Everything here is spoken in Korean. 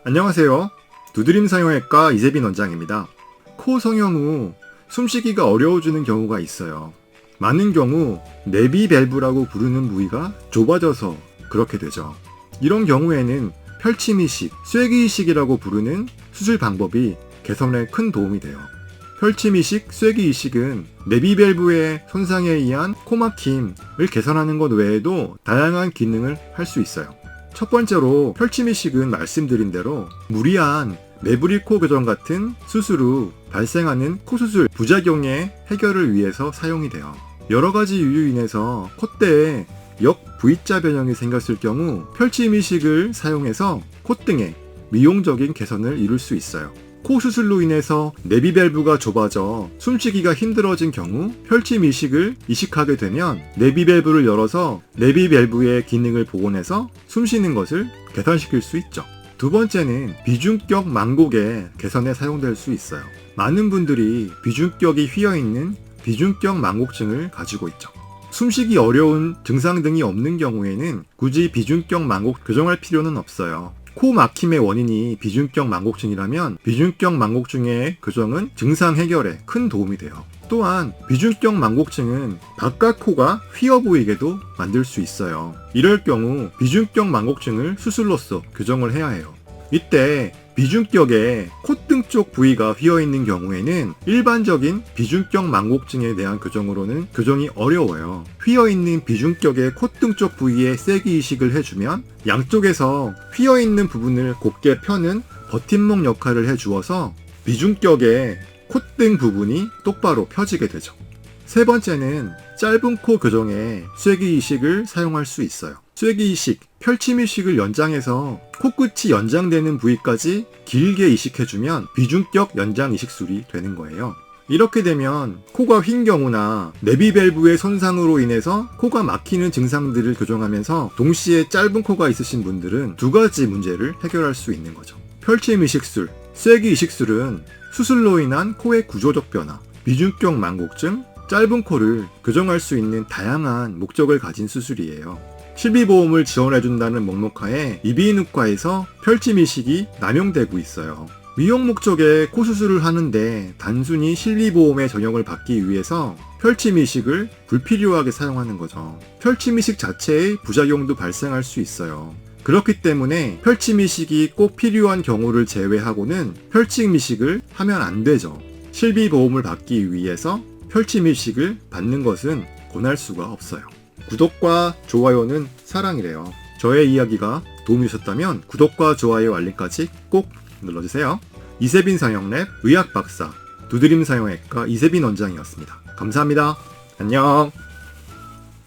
안녕하세요. 두드림 성형외과 이세빈 원장입니다. 코 성형 후 숨쉬기가 어려워지는 경우가 있어요. 많은 경우 내비 밸브라고 부르는 부위가 좁아져서 그렇게 되죠. 이런 경우에는 펼침 이식, 쐐기 이식이라고 부르는 수술 방법이 개선에 큰 도움이 돼요. 펼침 이식, 쐐기 이식은 내비 밸브의 손상에 의한 코 막힘을 개선하는 것 외에도 다양한 기능을 할 수 있어요. 첫 번째로 펼침 이식은 말씀드린 대로 무리한 매부리 코 교정 같은 수술 후 발생하는 코수술 부작용의 해결을 위해서 사용이 돼요. 여러 가지 이유로 인해서 콧대에 역 V자 변형이 생겼을 경우 펼침 이식을 사용해서 콧등의 미용적인 개선을 이룰 수 있어요. 코 수술로 인해서 내비 밸브가 좁아져 숨쉬기가 힘들어진 경우 펼침 이식을 이식하게 되면 내비 밸브를 열어서 내비 밸브의 기능을 복원해서 숨쉬는 것을 개선시킬 수 있죠. 두 번째는 비중격 망곡의 개선에 사용될 수 있어요. 많은 분들이 비중격이 휘어있는 비중격 망곡증을 가지고 있죠. 숨쉬기 어려운 증상 등이 없는 경우에는 굳이 비중격 망곡 교정할 필요는 없어요. 코 막힘의 원인이 비중격 망곡증이라면 비중격 망곡증의 교정은 증상 해결에 큰 도움이 돼요. 또한 비중격 망곡증은 바깥 코가 휘어 보이게도 만들 수 있어요. 이럴 경우 비중격 망곡증을 수술로서 교정을 해야 해요. 이때 비중격의 콧등 쪽 부위가 휘어있는 경우에는 일반적인 비중격 망곡증에 대한 교정으로는 교정이 어려워요. 휘어있는 비중격의 콧등 쪽 부위에 쐐기 이식을 해주면 양쪽에서 휘어있는 부분을 곱게 펴는 버팀목 역할을 해주어서 비중격의 콧등 부분이 똑바로 펴지게 되죠. 세 번째는 짧은 코 교정에 쐐기 이식을 사용할 수 있어요. 쐐기 이식, 펼침 이식을 연장해서 코끝이 연장되는 부위까지 길게 이식해주면 비중격 연장 이식술이 되는 거예요. 이렇게 되면 코가 휜 경우나 내비 밸브의 손상으로 인해서 코가 막히는 증상들을 교정하면서 동시에 짧은 코가 있으신 분들은 두 가지 문제를 해결할 수 있는 거죠. 펼침 이식술, 쐐기 이식술은 수술로 인한 코의 구조적 변화, 비중격 망곡증, 짧은 코를 교정할 수 있는 다양한 목적을 가진 수술이에요. 실비보험을 지원해준다는 목록하에 이비인후과에서 펼침 이식이 남용되고 있어요. 미용 목적의 코 수술을 하는데 단순히 실비보험의 적용을 받기 위해서 펼침 이식을 불필요하게 사용하는 거죠. 펼침 이식 자체의 부작용도 발생할 수 있어요. 그렇기 때문에 펼침 이식이 꼭 필요한 경우를 제외하고는 펼침 이식을 하면 안 되죠. 실비보험을 받기 위해서 펼침 이식을 받는 것은 권할 수가 없어요. 구독과 좋아요는 사랑이래요. 저의 이야기가 도움이 되셨다면 구독과 좋아요 알림까지 꼭 눌러주세요. 이세빈 성형랩 의학박사 두드림 성형외과 이세빈 원장이었습니다. 감사합니다. 안녕.